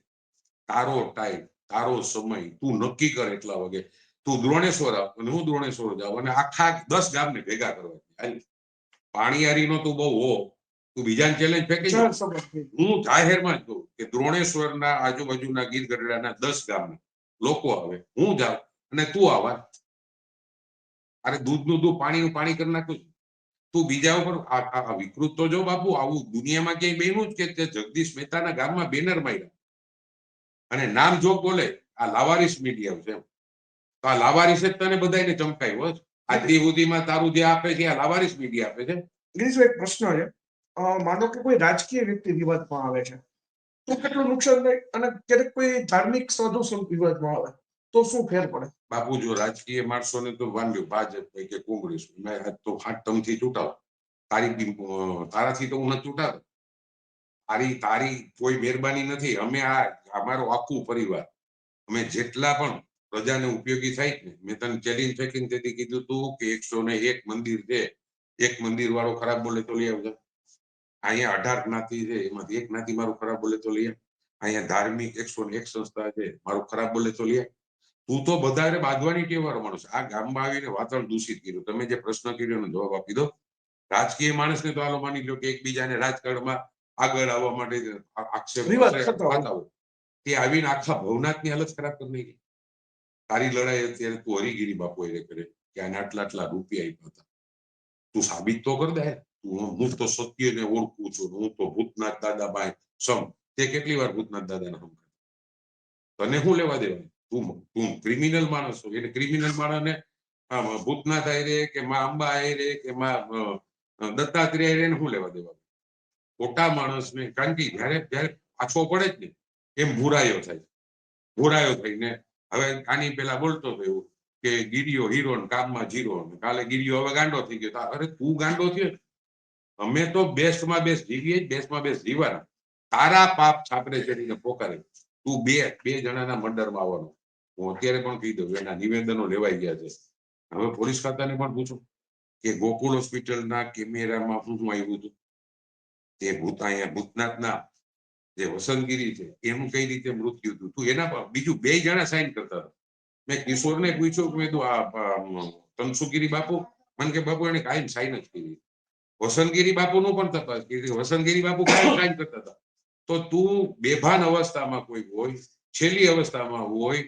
તારો ટાઈમ, તારો સમય તું નક્કી કર એટલા વાગે તું દ્રોણેશ્વર આવ અને હું દ્રોણેશ્વર જાઉં અને આખા 10 ગામને ભેગા કરવા. પાણીયારીનો તું બહુ હો, તું બીજાને ચેલેન્જ ફેંકી દે. હું જાહેરમાં જ કહું કે દ્રોણેશ્વરના આજુબાજુના ગીર ગઢડાના 10 ગામના લોકો આવે, હું જાઉં અને તું આવા. અરે દૂધનું દૂધ, પાણીનું પાણી કરી નાખ્યું. તું બીજા ઉપર આ વિકૃત તો જો બાપુ, આવું દુનિયામાં ક્યાંય બન્યું જ કે જગદીશ મહેતાના ગામમાં બેનર માર્યા અને નામ જો બોલે આ લાવારીસ મીડિયા છે. તો આ લાવારીસ જ તને બધાને ચમકાવ્યો. આજથી સુધીમાં તારું જે આપે છે આ લાવારીસ મીડિયા આપે છે. ગિરીશભાઈ, એક પ્રશ્ન છે, માનો કે કોઈ રાજકીય વ્યક્તિ વિવાદમાં આવે છે તો કેટલું નુકસાન થાય, અને ક્યારેક કોઈ ધાર્મિક સાધુ સંત વિવાદમાં આવે તો શું ફેર પડે? બાપુ, જો રાજકીય માણસોને તો વાંધ્યું ભાજપ કે કોંગ્રેસ, મેં તો હાથમથી ચૂંટાવ. તારાથી તો હું નથી ચૂંટાવ. તારી કોઈ મહેરબાની નથી. અમે અમારો આખું પરિવાર, અમે જેટલા પણ પ્રજાને ઉપયોગી થાય ને, મેં તને ચેલેન્જ ફેંકીને તેથી કીધું તું કે 101 મંદિર છે, એક મંદિર વાળો ખરાબ બોલે તો લઈ આવજો. અહીંયા 18 જ્ઞાતિ છે, એમાંથી એક જ્ઞાતિ મારું ખરાબ બોલે તો લઈ આવ. અહીંયા ધાર્મિક 101 સંસ્થા છે, મારું ખરાબ બોલે તો લઈ આવ. તું તો બધાને બાંધવાની ટેવાળો માણસ. આ ગામમાં આવીને વાતાવરણ દૂષિત કર્યું. તમે જે પ્રશ્ન કર્યો એનો જવાબ આપી દો. રાજકીય માણસને તો હાલો માની લો કે એકબીજાને રાજકારણમાં આગળ આવવા માટે આક્ષેપ થતા હોય, તે આવીને આખા ભવનાથની હાલત ખરાબ કરી નાખી. તારી લડાઈ અત્યારે તું હરિગીરી બાપુ એ કરે કે આને આટલા રૂપિયા આપ્યા હતા. તું સાબિત તો કર દે. હું તો સત્યને ઓળખું છું, હું તો ભૂતનાથ દાદા ભાઈ સમ. તે કેટલી વાર ભૂતનાથ દાદાને તને શું લેવા દેવાનું? તું ક્રિમિનલ માણસ છો, એટલે ક્રિમિનલ માણસને ભૂતનાથ આયરે કે માં અંબા આયરે કે માં દત્તાત્રેય આયરે ને શું લેવા દેવાનું? ખોટા માણસને, કારણ કે જયારે જયારે પાછો પડે જ ને એમ ભૂરાયો થાય, ભૂરાયો થઈને હવે આની પેલા બોલતો હતો એવું કે ગીરીયો હીરો ને કામમાં જીરો, કાલે ગીરીયો હવે ગાંડો થઈ ગયો. અરે તું ગાંડો થયો, અમે તો બેસ્ટમાં બેસ્ટ જીવીએ, બેસ્ટમાં બેસ્ટ જીવવાના. તારા પાપ છાપરે ચડીને પોકારે. તું બે જણાના મર્ડરમાં આવવાનો. હું અત્યારે પણ કહી દઉં, એના નિવેદનો લેવાઈ ગયા છે. હવે પોલીસ ખાતાને પણ પૂછું કે ગોકુળ હોસ્પિટલના કેમેરામાં શું આવ્યું હતું, તે અહીંયા ભૂતનાથના જે વસંતગીરી છે એનું કઈ રીતે મૃત્યુ થયું તું, એના પર બીજું 2 જણા સાઈન કરતા હતા. મેં કિશોરને પૂછ્યું કે મેં કીધું આ તનસુગીરી બાપુ, મને કે બાપુ એને કાયમ સાઈન જ કરી. વસંતગીરી બાપુનું પણ તપાસ કરી, વસંતગીરી બાપુ કાયમ સાઈન કરતા હતા. તો તું બેભાન અવસ્થામાં કોઈ હોય, છેલ્લી અવસ્થામાં હોય,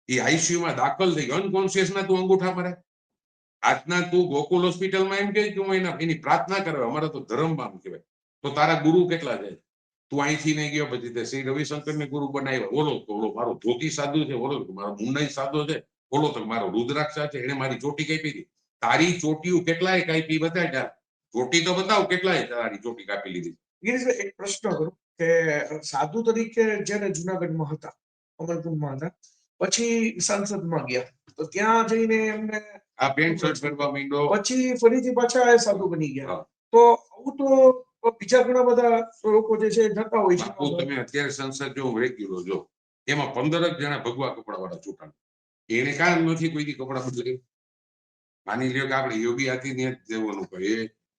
એ આઈસીયુમાં દાખલ થઈ અનકોન્શિયસના તું અંગૂઠા મારે. આજના તું ગોકુલ હોસ્પિટલમાં એમ કે હું એની પ્રાર્થના કરવા, અમારા તો ધર્મમાં કહેવાય. તો તારા ગુરુ કેટલા છે? તું અહીંથી નહીં ગયો પછી તે શ્રી રવિશંકરને ગુરુ બનાવ્યો, ઓલો તો ઓલો મારો ધોતી સાધુ છે, ઓલો તો મારો મુંડાઈ સાધુ છે, ઓલો તો મારો રુદ્રાક્ષ છે, એને મારી ચોટી કાપી હતી. તારી ચોટીઓ કેટલાય કાપી બતાય, ચોટી તો બતાવ કેટલાય તારી ચોટી કાપી લીધી. ગિરીશભાઈ, એક પ્રશ્ન કરું કે સાધુ તરીકે જ્યારે જુનાગઢમાં હતા, અમરપુરમાં હતા, પછી સંસદમાં ગયા, તો ત્યાં જઈને એમને આ પેન્ટ શર્ટ પહેરવા માંડ્યો, પછી ફરીથી પાછા સાધુ બની ગયા. હા. તો આવું તો બીજા ઘણા બધા લોકો જે છે જતા હોય છે. બાપુ તમે અત્યારે સંસદ જો રેગ્યુલર જો, એમાં 15 જ જણા ભગવા કપડા વાળા ચૂંટાણ. એને કામ નથી કોઈ દી કપડા બદલે. માની લ્યો કે આપણે યોગી આદિત્યનાથ જેવાનું કહે,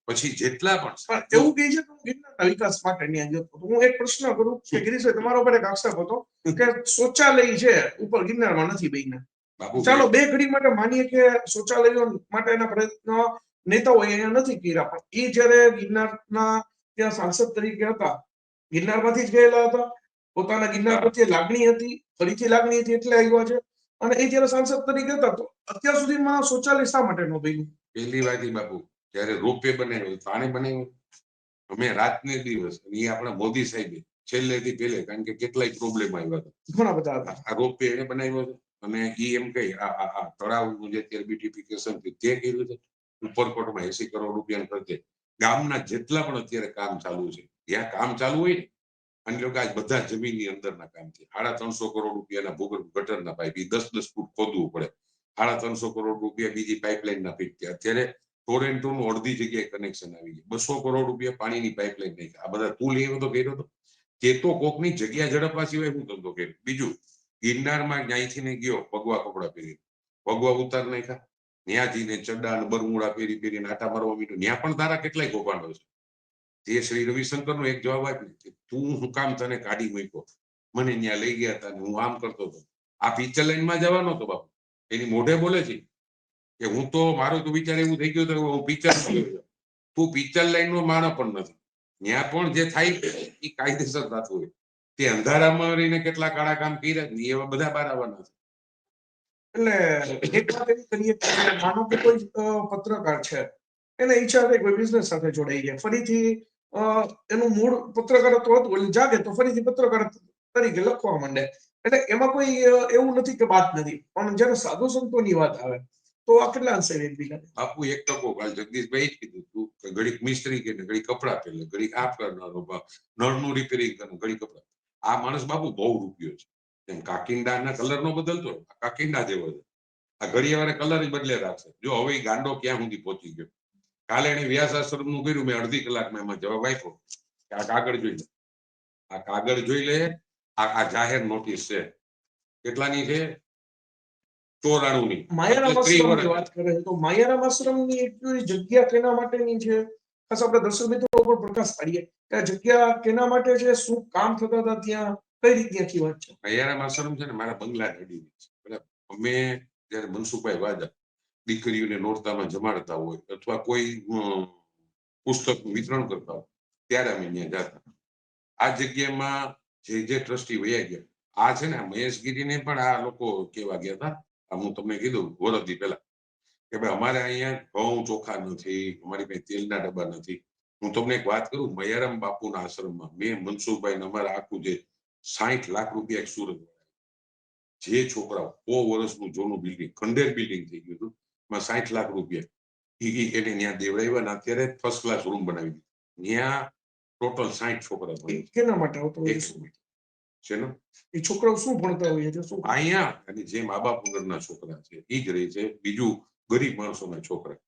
પછી જેટલા પણ એવું કહે છે કે ગિરનારના વિકાસ માટે ત્યાં ગયો હતો. હું એક પ્રશ્ન કરું કે ગિરીશભાઈ, તમારા ઉપર એક આક્ષેપ હતો કે શૌચાલય છે ઉપર ગિરનારમાં નથી બન્યા. બાપુ ચાલો બે ઘડી માટે માનીએ કે શૌચાલયો માટેના પ્રયત્નો નેતાઓએ અહીંયા નથી કર્યા, પણ એ જયારે ગિરનારના ત્યાં સાંસદ તરીકે હતા, ગિરનારમાંથી જ ગયેલા હતા, પોતાના ગિરનાર પ્રત્યે લાગણી હતી, ફરીથી લાગણી હતી એટલે આવ્યા છે, અને એ જયારે સાંસદ તરીકે હતા તો અત્યાર સુધીમાં શૌચાલય શા માટે ન બન્યું? પહેલી વાત બાપુ, જયારે રોપે બનાવ્યો પાણી બનાવ્યું, અમે રાતને દિવસ, એ આપણા મોદી સાહેબે છેલ્લેથી પહેલે, કારણ કે કેટલાય પ્રોબ્લેમ આવ્યા હતા, ઘણા બધા હતા. આ રોપે એને બનાવ્યો છે, અને એ એમ કહી આ તળાવનું જે અત્યારે બ્યુટિફિકેશન તે કર્યું છે, ઉપરકોટમાં 80 કરોડ રૂપિયાના ખર્ચે. ગામના જેટલા પણ અત્યારે કામ ચાલુ છે, જ્યાં કામ ચાલુ હોય ને, અને લોકો આજ બધા જમીનની અંદરના કામ છે. 350 કરોડ રૂપિયાના ભૂગર્ભ ગટરના પાઇપ, 10-10 ફૂટ ખોદવું પડે. 350 કરોડ રૂપિયા બીજી પાઇપલાઇનના ફીટ થયા. અત્યારે ટોરેન્ટોનું અડધી જગ્યાએ કનેક્શન આવી ગયું. 200 કરોડ રૂપિયા પાણીની પાઇપલાઇન નાખ્યા. આ બધા તું લેવો તો કર્યો હતો. તે તો કોકની જગ્યા ઝડપવા સિવાય હું ધંધો કર્યો. બીજું, ગિરનારમાં જ્યાંથી ને ગયો ભગવા કપડા પહેરી, ભગવા ઉતાર નાખ્યા, ત્યાંથી ને ચડ્ડા ને બરમુડા પહેરીને આટા મારવા મીઠું. ત્યાં પણ તારા કેટલાય કૌભાંડો છે. તે શ્રી રવિશંકરનો એક જવાબ આપ્યો કે તું હું કામ તને કાઢી મૂક્યો, મને ત્યાં લઈ ગયા હતા, હું આમ કરતો હતો. આ પિક્ચર લાઈનમાં જવાનો હતો બાપુ, એની મોઢે બોલે છે કે હું તો, મારો તો વિચાર એવું થઈ ગયો હતો કે હું પિક્ચર, તું પિક્ચર લાઈનનો માણસ પણ નથી. ત્યાં પણ જે થાય એ કાયદેસર થતું હોય. તે અંધારામાં રહીને કેટલા કાળા કામ કર્યા ને એવા બધા બહાર આવવાના છે. એટલે એક વાત એવી કરીએ કે માનો કે કોઈ પત્રકાર છે, એને ઈચ્છા થઈ કોઈ બિઝનેસ સાથે જોડાઈ જાય, ફરીથી એનું મૂળ પત્રકારત્વ હતું એટલે જાગે તો ફરીથી પત્રકાર તરીકે લખવા માંડે. એટલે એમાં કોઈ એવું નથી કે વાત નથી, પણ જ્યારે સાધુ સંતોની વાત આવે તો આ કેટલા અંશે વેઠવી લાગે? બાપુ 1% કાલ જગદીશભાઈ જ કીધું તું કે ઘડીક મિસ્ત્રી કે ઘડીક કપડા પહેરે, ઘડીક આ કરનારો, નળનું રિપેરિંગ કરવું, ઘડીક કપડા. આ માણસ બાપુ બહુ રૂપિયો છે. એમ કાકિંડાના કલર નો બદલતો, કાકિંડા જેવો છે. આ ઘડીએ વારે કલર જ બદલે રાખશે. જો હવે ગાંડો ક્યાં સુધી પહોંચી ગયો. કાલે એને વ્યાસ આશ્રમનું કર્યું, મેં અડધી કલાકમાં એમાં જવાબ આપ્યો કે આ કાગળ જોઈ લે, આ કાગળ જોઈ લે, આ જાહેર નોટિસ છે. કેટલાની છે? 94 ની. માયારામ આશ્રમની વાત કરે છે તો માયારામ આશ્રમની એટલી જગ્યા કેના માટેની છે? ખાસ આપણે દર્શક મિત્રો ઉપર પ્રકાશ પાડીએ કે આ જગ્યા કેના માટે છે, શું કામ થતા હતા ત્યાં, કઈ રીતની આખી વાત છે? માયારામ આશ્રમ છે ને મારા બંગલા રેડી છે. બરાબર, અમે જયારે મનસુખભાઈ વાજા દીકરીઓને નોરતામાં જમાડતા હોય અથવા કોઈ પુસ્તક વિતરણ કરતા હોય ત્યારે અમે ત્યાં જતા. આ જગ્યામાં જે ટ્રસ્ટી વયા ગયા, આ છે ને મહેશગીરીને પણ આ લોકો કેવા ગયા હતા. હું તમને કીધું વર્ષથી પહેલા કે ભાઈ અમારે અહીંયા ઘઉં ચોખા નથી, અમારી પાસે તેલના ડબ્બા નથી. હું તમને એક વાત કરું, મયારામ બાપુના આશ્રમમાં મેં મનસુખભાઈ અમારા આખું જે 60 લાખ રૂપિયા સુરત, જે છોકરાઓ 100 વર્ષનું જૂનું બિલ્ડિંગ ખંડેર બિલ્ડિંગ થઈ ગયું હતું એમાં 60 લાખ રૂપિયા એને ત્યાં દેવડાવ્યા ને અત્યારે ફર્સ્ટ ક્લાસ રૂમ બનાવી દીધો. ત્યાં ટોટલ 60 છોકરા ભણે છે. કેના માટે આવતો હોય એક છે? મિનિટ. શેનો? એ છોકરાઓ શું ભણતા હોય છે? શું અહીંયા અને જે મા બાપ વગરના છોકરા છે એ જ રહે છે. બીજું ગરીબ માણસોના છોકરા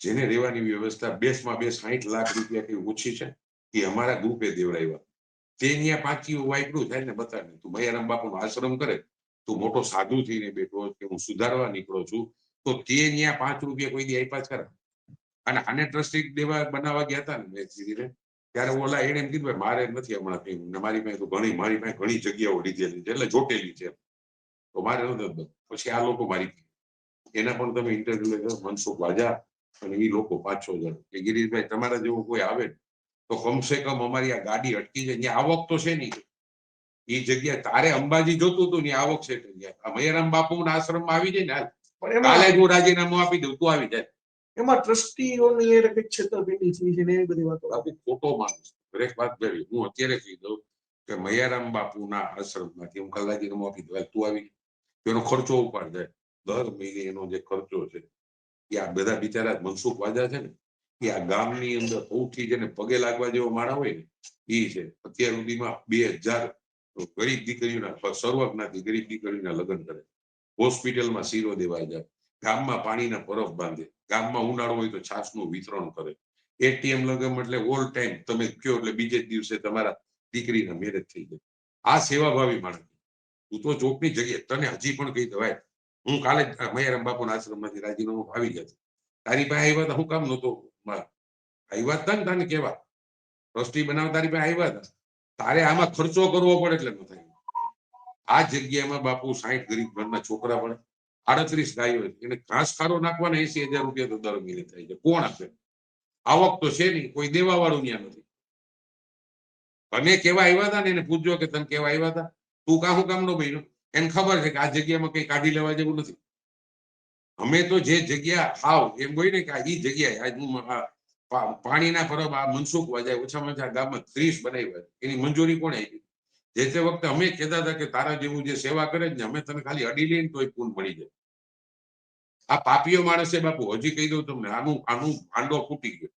જેને રહેવાની વ્યવસ્થા બેસમાં બે 60 લાખ રૂપિયા કઈ ઓછી છે એ અમારા ગ્રુપે દેવડાવ્યા. તે ત્યાં પાંચીઓ વાયકડું થાય ને બતાવે તું મયારામ બાપુનો આશ્રમ કરે તું મોટો સાધુ થઈને બેઠો કે હું સુધારવા નીકળો છું તો તે ત્યાં 5 રૂપિયા કોઈ દી આપ્યા ખરા? અને આને ટ્રસ્ટી દેવા બનાવવા ગયા હતા ને મેં ધીરે ત્યારે ઓલા એને એમ કીધું મારે નથી હમણાં કઈ મારી પાસે ઘણી જગ્યાઓ લીધેલી છે એટલે જોટેલી છે તો મારે નથી. પછી આ લોકો મારી એના પણ તમે ઇન્ટરવ્યુ લેજો મનસુખ વાજા અને એ લોકો 5-6 જણ કે ગિરીશભાઈ તમારા જેવું કોઈ આવે તો કમસે કમ અમારી આ ગાડી અટકી જાય ત્યાં આવક તો છે નહીં. એ જગ્યા તારે અંબાજી જોતું હતું ને આવક છે મયારામ બાપુના આશ્રમમાં આવી જાય ને પણ કાલે એમાં જ હું રાજીનામું આપી દઉં તું આવી જાય. એમાં ટ્રસ્ટીઓની એ કંઈક છેતરપિંડી થઈ છે ને એ બધી વાતો. બાપુ ખોટો માણસ દરેક વાત કરી હું અત્યારે કહી દઉં કે મયારામ બાપુના આશ્રમમાંથી હું કાલે રાજીનામું આપી દઉં તું આવી એનો ખર્ચો ઉપાડ જાય. દર મહિને એનો જે ખર્ચો છે એ આ બધા બિચારા મનસુખ વાજા છે ને એ આ ગામની અંદર સૌથી જેને પગે લાગવા જેવો માણા હોય ને એ છે. અત્યાર સુધીમાં 2000 ગરીબ દીકરીઓના સર્વજ્ઞાતિ ગરીબ દીકરીઓના લગ્ન કરે, હોસ્પિટલમાં શીરો દેવા જાય, ગામમાં પાણીના પરબ બાંધે, ગામમાં ઉનાળો હોય તો છાસનું વિતરણ કરે, એટીએમ લગમ એટલે ઓલ ટાઈમ તમે કયો એટલે બીજે જ દિવસે તમારા દીકરીના મેરેજ થઈ જાય. આ સેવાભાવી માણસ. તું તો ચોકની જગ્યાએ તને હજી પણ કહી દવાય હું કાલે મયારામ બાપુના આશ્રમમાંથી રાજીનામું આવી ગયા તારી પાસે આવ્યા હતા હું કામ નહોતો આવ્યા હતા ને તને કેવા ટ્રસ્ટી બનાવવા તારી પાસે આવ્યા હતા તારે આમાં ખર્ચો કરવો પડે એટલે ન થાય. આ જગ્યામાં બાપુ 60 ગરીબ ઘરના છોકરા પણ 38 ગાયો એને ઘાસખારો નાખવાના 80,000 રૂપિયા તો દર મહિને થાય છે. કોણ આપે? આવક તો છે નહીં, કોઈ દેવા વાળું ત્યાં નથી. તને કેવા આવ્યા હતા ને એને પૂછજો કે તને કેવા આવ્યા હતા તું કાહું કામ નો બન્યો એને ખબર છે કે આ જગ્યામાં કઈ કાઢી લેવા જેવું નથી. અમે તો જે જગ્યા હાવ એમ હોય ને કે આ જગ્યાએ પાણીના પરબ આ મનસુખ વાજાય ઓછામાં ઓછા ગામમાં 30 બનાવ્યા એની મંજૂરી કોણે આપી? જે તે વખતે અમે કહેતા હતા કે તારા જેવું જે સેવા કરે ને અમે તને ખાલી અડી લઈને તોય પૂન મળી જાય. આ પાપીઓ માણસે બાપુ હજી કહી દઉં તમને આનું ભાંડો ફૂટી ગયો.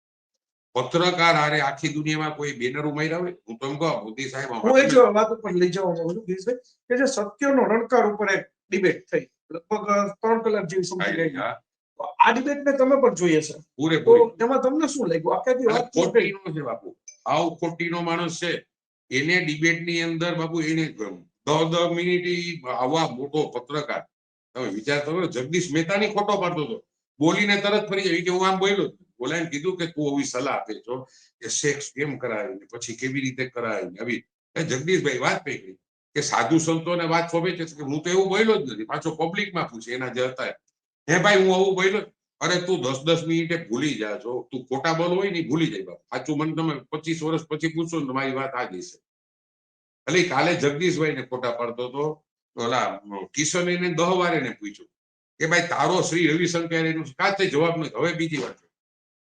પત્રકાર હારે આખી દુનિયામાં કોઈ બેનરો માર્યા હોય હું તો એમ કહું મોદી સાહેબ હું એ જ વાત ઉપર લઈ જવા માંગુ છું ગિરીશભાઈ કે જે સત્યનો રણકાર ઉપર એક ડિબેટ થઈ લગભગ 3 કલાક જેવી સમજી ગઈ. આ ડિબેટ ને તમે પણ જોઈએ છે પૂરેપૂરી. એમાં તમને શું લાગ્યું? આખી વાત ખોટીનો છે બાપુ. આવ ખોટીનો માણસ છે એને ડિબેટની અંદર બાપુ એને 10 મિનિટ આવા મોટો પત્રકાર તમે વિચાર કરો જગદીશ મહેતાની ખોટો પાડતો હતો બોલીને તરત ફરી જાય કે હું આમ બોલ્યો બોલાઈને કીધું કે તું આવી સલાહ આપે છો કે સેક્સ કેમ કરાય ને પછી કેવી રીતે કરાય ને આવી જગદીશભાઈ વાત પકડી કે સાધુ સંતોને વાત શોભે છે કે હું તો એવું બોલ્યો જ નથી. પાછો પબ્લિકમાં પૂછે એના જે હતા હે ભાઈ હું આવું બોલ્યો અરે તું 10 મિનિટે ભૂલી જા છો તું ખોટા બોલ હોય ને ભૂલી જાય બાપ સાચું મને તમે 25 વર્ષ પછી પૂછો ને તમારી વાત આ જ છે. એટલે કાલે જગદીશભાઈ ને ખોટા પાડતો હતો ઓલા કિશન એને 10 વાર એને પૂછ્યું કે ભાઈ તારો શ્રી રવિશંકર એનું કાંઈ જવાબ નથી. હવે બીજી વાત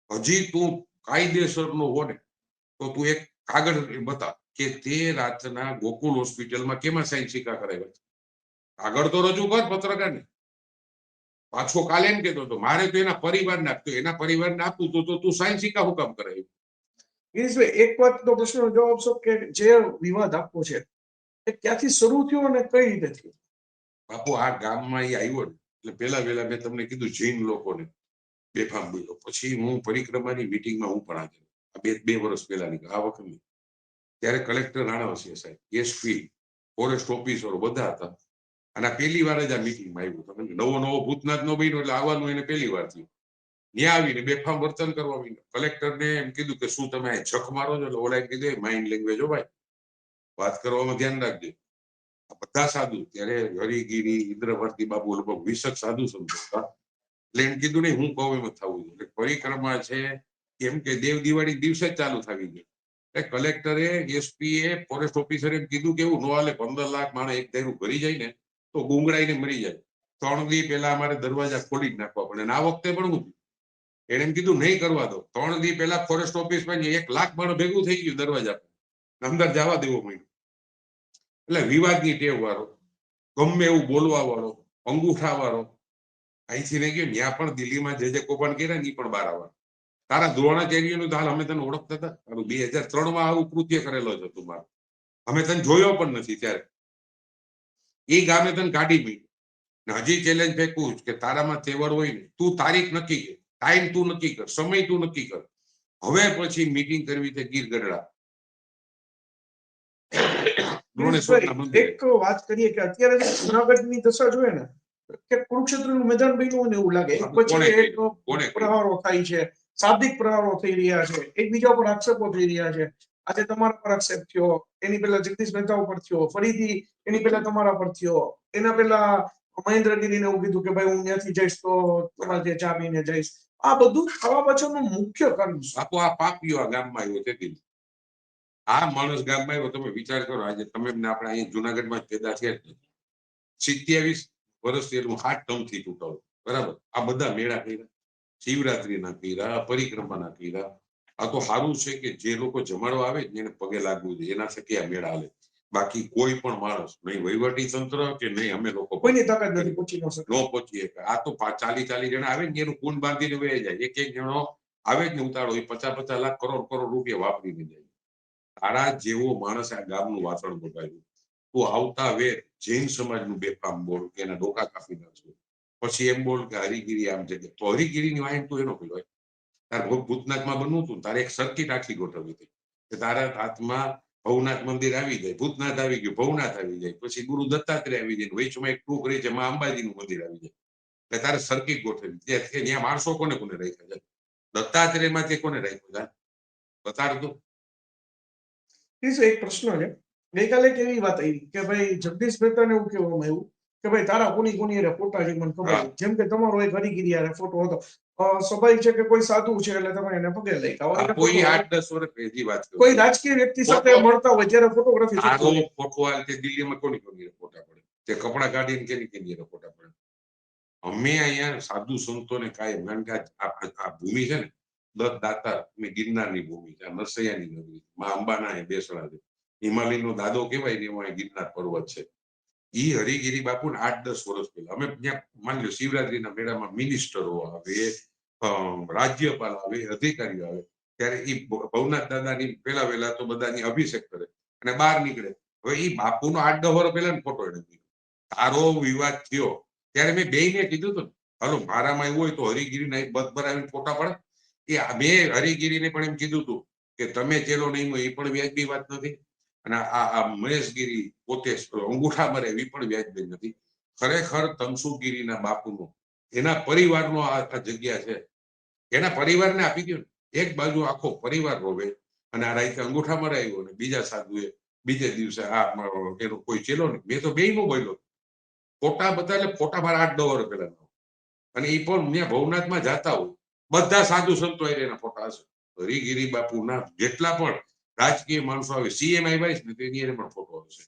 હજી તું કાયદેસર નો હો ને તો તું એક કાગળ બતા કે તે રાતના ગોકુલ હોસ્પિટલમાં કેમાં સાયન્સ સિક્કા કરાવ્યા છે કાગળ તો રજૂ કર પત્રકારને. પાછો કાલે એમ કેતો હતો મારે તો એના પરિવારને આપતો એના પરિવારને આપવું તો તું સાયન્સ સિક્કા હું કામ કરાવ્યું? ગિરીશભાઈ એક વાતનો પ્રશ્નનો જવાબ આપશો કે જે વિવાદ આપવો છે એ ક્યાંથી શરૂ થયો અને કઈ રીતે થયો? બાપુ આ ગામમાં એ આવ્યો ને એટલે પેલા મેં તમને કીધું જૈન લોકોને બેફામ બોલ્યો. પછી હું પરિક્રમાની મિટિંગમાં હું પણ હાજર બે વર્ષ પહેલાની આ વખતની ત્યારે કલેક્ટર રાણાવસિયા સાહેબ એસપી ફોરેસ્ટ ઓફિસરો બધા હતા અને પહેલી વાર જ આ મિટિંગમાં આવ્યું. નવો ભૂતનાથ નો બન્યો એટલે આવવાનું એને પહેલી વાર થયું. ત્યાં આવીને બેફામ વર્તન કરવા માંડ્યો. કલેક્ટરને એમ કીધું કે શું તમે છક મારો છો એટલે ઓલા કીધું માઇન્ડ લેંગ્વેજ હો ભાઈ વાત કરવામાં ધ્યાન રાખજો. બધા સાધુ ત્યારે હરિગીરી ઇન્દ્રવર્તી બાબુ લગભગ 20 સાધુ સમજતા એટલે એમ કીધું નહીં હું કહું એમ થવું જોઈએ. પરિક્રમા છે કેમ કે દેવ દિવાળી દિવસે જ ચાલુ થવી જોઈએ. કલેક્ટરે એસપી એ ફોરેસ્ટ ઓફિસરે એમ કીધું કે એવું નો હાલે 15 લાખ માણસ એક ધારું ભરી જાય ને તો ગુંગળાઈને મરી જાય. 3 દી પહેલા અમારે દરવાજા ખોલી જ નાખવા પડે અને આ વખતે પણ હું એને એમ કીધું નહીં કરવા દો. 3 દી પહેલા ફોરેસ્ટ ઓફિસમાં 1 લાખ માણસ ભેગું થઈ ગયું દરવાજા અંદર જવા દેવો માંડ્યો. એટલે વિવાદની ટેવ વાળો ગમે એવું બોલવા વાળો, અંગૂઠા વાળો, અહીંથી ને ગયો ત્યાં પણ દિલ્હીમાં જે કૌભાંડ કર્યા ને એ પણ બહાર આવવા. તારા દ્રોણાચાર્યનું તો હાલ અમે તને ઓળખતા હતા. તારું 2003 આવું કૃત્ય કરેલો છે તું મારો. અમે તને જોયો પણ નથી ત્યારે. એ ગામે તને કાઢી પડી. હજી ચેલેન્જ ફેંકવું કે તારામાં તેવર હોય ને તું તારીખ નક્કી કર, ટાઈમ તું નક્કી કર, સમય તું નક્કી કર. હવે પછી મીટિંગ કરવી છે ગીર ગઢડા. એક વાત કરીએ કે અત્યારે જે જુનાગઢની દશા જોઈએ ને કે કુરુક્ષેત્રનું મેદાન બન્યું ને એવું લાગે. એક પછી એક પ્રહારો થાય છે, શાબ્દિક પ્રહારો થઈ રહ્યા છે, એકબીજા ઉપર આક્ષેપો થઈ રહ્યા છે. આજે તમારા પર આક્ષેપ થયો, એની પહેલા જગદીશ મહેતા ઉપર થયો, ફરીથી એની પહેલા તમારા પર થયો, એના પહેલા મહેન્દ્રગીરીને એવું કીધું કે ભાઈ હું ત્યાંથી જઈશ તો તમારે ત્યાં ચા પીને જઈશ. આ બધું ખાવા પાછળનું મુખ્ય કારણ છે. બાપુ આ પાપીઓ આ ગામમાં આવ્યો છે. આ માણસ ગામમાં આવ્યો, તમે વિચાર કરો. આજે તમે આપણે અહીં જુનાગઢમાં પેદા થયા 27 વર્ષથી હું 8 ટર્મથી ચૂંટાવું, બરાબર. આ બધા મેળા કર્યા, શિવરાત્રીના કર્યા, પરિક્રમાના કર્યા. આ તો સારું છે કે જે લોકો જમાડવા આવે એને પગે લાગવું જોઈએ, એના થકી આ મેળા હાલે. બાકી કોઈ પણ માણસ નહીં વહીવટી તંત્ર કે નહીં અમે લોકો કોઈની તાકાત નથી પહોંચી ન શકે. ન પહોંચીએ. આ તો 40 જણા આવે ને એનું કુંડ બાંધીને વહી જાય. એક જણો આવે જ ને ઉતાળો એ 50 લાખ કરોડ રૂપિયા વાપરીને જાય. તારા જેવો માણસ આ ગામનું વાસણ બગાડ્યું. તું આવતા વેર જૈન સમાજનું બેફામ બોલ કે એના ડોકા કાપી નાખજો, પછી એમ બોલ કે હરિગીરી આમ જગ્યા. તો હરિગીરીની વાયન તું એનો પેલો તારે ભૂતનાથમાં બનવું હતું, તારે એક સર્કિટ આખી ગોઠવવી હતી કે તારા હાથમાં ભવનાથ મંદિર આવી જાય, ભૂતનાથ આવી ગયું, ભવનાથ આવી જાય, પછી ગુરુ દત્તાત્રેય આવી જાય, વૈચમાં એક ટૂંક રહી છે માં અંબાજીનું મંદિર આવી જાય. એટલે તારે સર્કિટ ગોઠવવી. ત્યાં માણસો કોને કોને રાખ્યા છે? દત્તાત્રેયમાં તે કોને રાખ્યું છે? બતાડતું. એક પ્રશ્ન છે. ગઈકાલે એક એવી વાત આવી કે ભાઈ જગદીશ મહેતાને એવું કહેવામાં આવ્યું કે ભાઈ તારા કોની યારે ફોટા છે મને ખબર. જેમ કે તમારો એક હરિગીરી યારે ફોટો હતો. સ્વાભાવિક છે કે કોઈ સાધુ છે એટલે તમે એને પગે લઈ કોઈ 8-10 વર્ષ પહેલી વાત કરો. કોઈ રાજકીય વ્યક્તિ સાથે મળતા હોય જ્યારે ફોટોગ્રાફી આરો ફોટો આલ તે દિલ્હીમાં કોની ફોટા પડે, તે કપડા કાઢીને કેની ફોટા પડે. અમે અહીંયા સાધુ સંતોને કાંઈ કારણ આ ભૂમિ છે ને દત્ત દાતા ગિરનારની ભૂમિ છે, નરસૈયાની નગરી, માં અંબાના એ બેસણા છે, હિમાલયનો દાદો કહેવાય ને એમાં ગિરનાર પર્વત છે. ઈ હરિગીરી બાપુ 8-10 વર્ષ પહેલા અમે ત્યાં માની લો શિવરાત્રીના મેળામાં મિનિસ્ટરો આવે, રાજ્યપાલ આવે, અધિકારીઓ આવે ત્યારે ઈ ભવનાથ દાદાની પેલા વહેલા તો બધાની અભિષેક કરે અને બહાર નીકળે. હવે ઈ બાપુનો 8-10 વર્ષ પહેલા ફોટો એને તારો વિવાદ થયો ત્યારે મેં બેયને કીધું હતું હાલો મારામાં એવું હોય તો હરિગીરીના એક બધ ભરાવીને ફોટા પડે. એ મેં હરિગીરીને પણ એમ કીધું હતું કે તમે ચેલો નહીં હોય એ પણ વ્યાજબી વાત નથી, અને આ મહેશગીરી પોતે અંગૂઠા મરે એ પણ વ્યાજબી નથી. ખરેખર તમસુગીરીના બાપુનો એના પરિવારનો આ જગ્યા છે, એના પરિવારને આપી દો ને. એક બાજુ આખો પરિવાર રોવે અને આ રાઈતે અંગૂઠા મરાયો ને બીજા સાધુએ બીજે દિવસે આ એનો કોઈ ચેલો નહીં. મેં તો બેયનું બોલ્યો ફોટા બધા, એટલે ફોટા મારા 8-10 વર્ષ પહેલા. અને એ પણ ત્યાં ભવનાથમાં જતા હોય બધા સાધુ સંતો એના ફોટા હશે. હરિગીરી બાપુના જેટલા પણ રાજકીય માણસો આવે, સીએમ આવ્યા ને તો એની પણ ફોટો આવશે,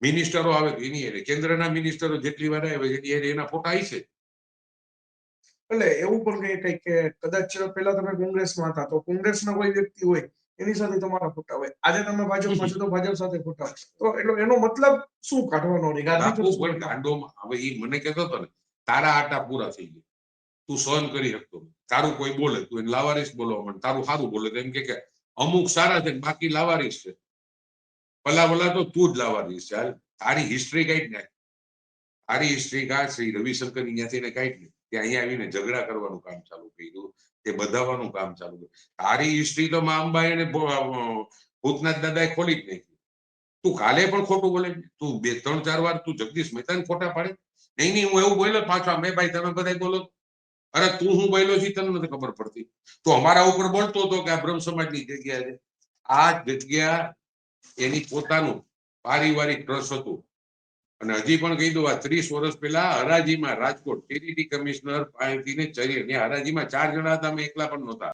મિનિસ્ટરો આવે તો એની કેન્દ્રના મિનિસ્ટરો જેટલી વાર આવે એના ફોટા આવી છે. એટલે એવું પણ કઈ કે કદાચ પેલા તમે કોંગ્રેસમાં હતા તો કોંગ્રેસના કોઈ વ્યક્તિ હોય એની સાથે તમારા ફોટા હોય, આજે તમે ભાજપમાં છો તો ભાજપ સાથે ફોટા હોય, તો એટલે એનો મતલબ શું કાઢવાનો? ગાંડોમાં હવે એ મને કહેતો હતો ને તારા આટા પૂરા થઈ ગયા, તું સહન કરી શકતો, તારું કોઈ બોલે તું એને લાવારીસ બોલવા માંડ, તારું સારું બોલે તો એમ કે અમુક સારા છે બાકી લાવારીસ છે. ભલા તો તું જ લાવારીસ છે. તારી હિસ્ટ્રી કાઢી નાખ, તારી હિસ્ટ્રી કાઢ. શ્રી રવિશંકર ત્યાંથી કાઢી ને ત્યાં અહીંયા આવીને ઝઘડા કરવાનું કામ ચાલુ કર્યું, તે બધાવાનું કામ ચાલુ કર્યું. તારી હિસ્ટ્રી તો માં અંબાએ અને ભૂતનાથ દાદાએ ખોલી જ નાખી. તું કાલે પણ ખોટું બોલે, તું 2-3-4 વાર તું જગદીશ મહેતાને ખોટા પાડે. નહીં હું એવું બોલ્યો પાછો મેં ભાઈ તમે બધા બોલો. અરે તું હું બોલ્યો છે તને નથી ખબર પડતી. તું અમારા ઉપર બોલતો હતો કે આ બ્રહ્મ સમાજની જગ્યા છે. આ જગ્યા એની પોતાનું પારિવારિક ટ્રસ્ટ હતું. અને હજી પણ કહી દઉં આ 30 વર્ષ પહેલા હરાજીમાં રાજકોટ ટેરીટી કમિશનર પાસેથી હરાજીમાં 4 જણા હતા, અમે એકલા પણ નહોતા.